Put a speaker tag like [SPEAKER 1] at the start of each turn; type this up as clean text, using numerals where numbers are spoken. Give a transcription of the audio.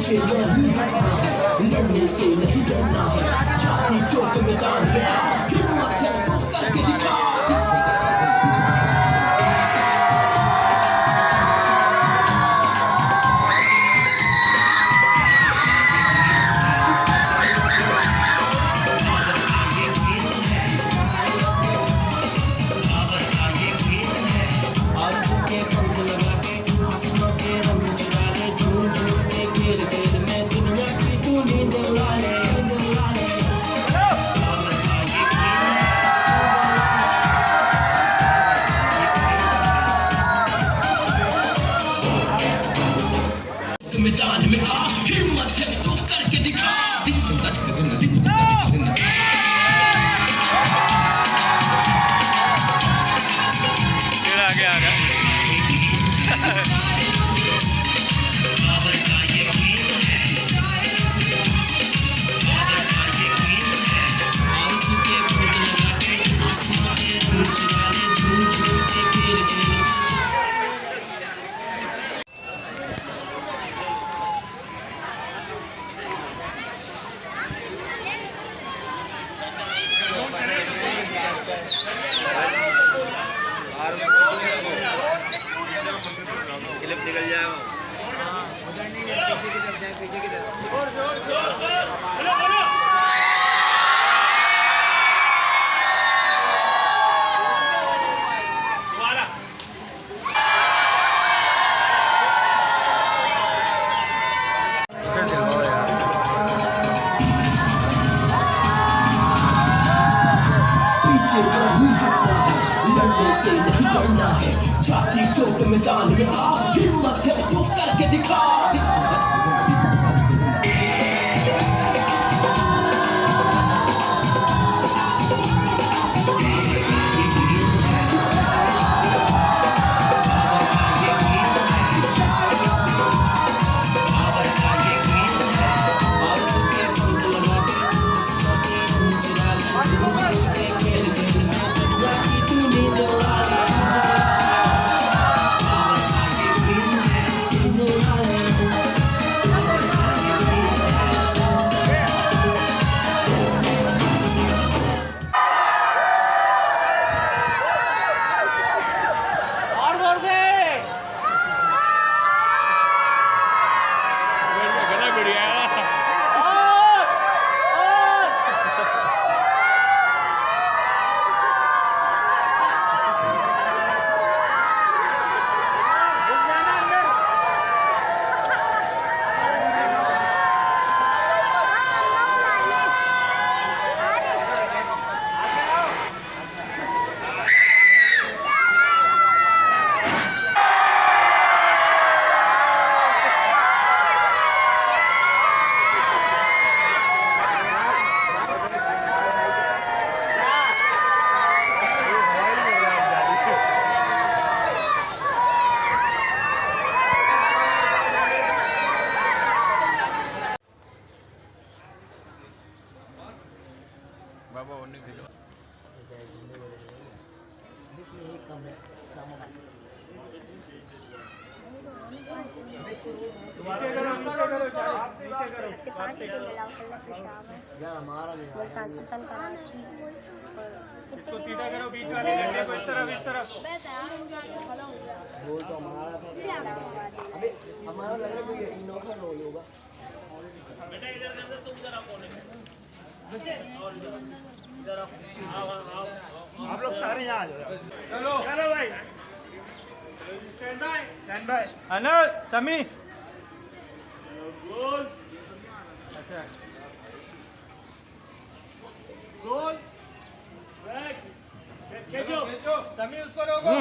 [SPEAKER 1] पीछे नहीं हटना है, लड़ने से नहीं डरना है, छाती ठोक मैदान में आ, हिम्मत है तो करके दिखा। मैदान में आ, हिम्मत है तो करके दिखा।
[SPEAKER 2] क्लिप निकल जाएगा। पीछे की तरफ
[SPEAKER 1] लड़ने से नहीं डरना है, छाती ठोक मैदान में आ, हिम्मत है तो करके दिखा।
[SPEAKER 2] बाबा और नहीं खेलो।
[SPEAKER 3] इसको सीधा करो, बीच वाले डंडे को इस तरफ इस तरफ।
[SPEAKER 4] गोल तो हमारा था, अबे हमारा लग रहा है कि इनोवा गोल होगा।
[SPEAKER 3] बेटा इधर नजर, तुम जरा कोने में और इधर आओ। आप लोग सारे यहाँ आ जाओ। चलो चलो भाई, स्टैंड बाय अनल समी। गोल, अच्छा गोल, बैक खींचो समी, उसको रोको।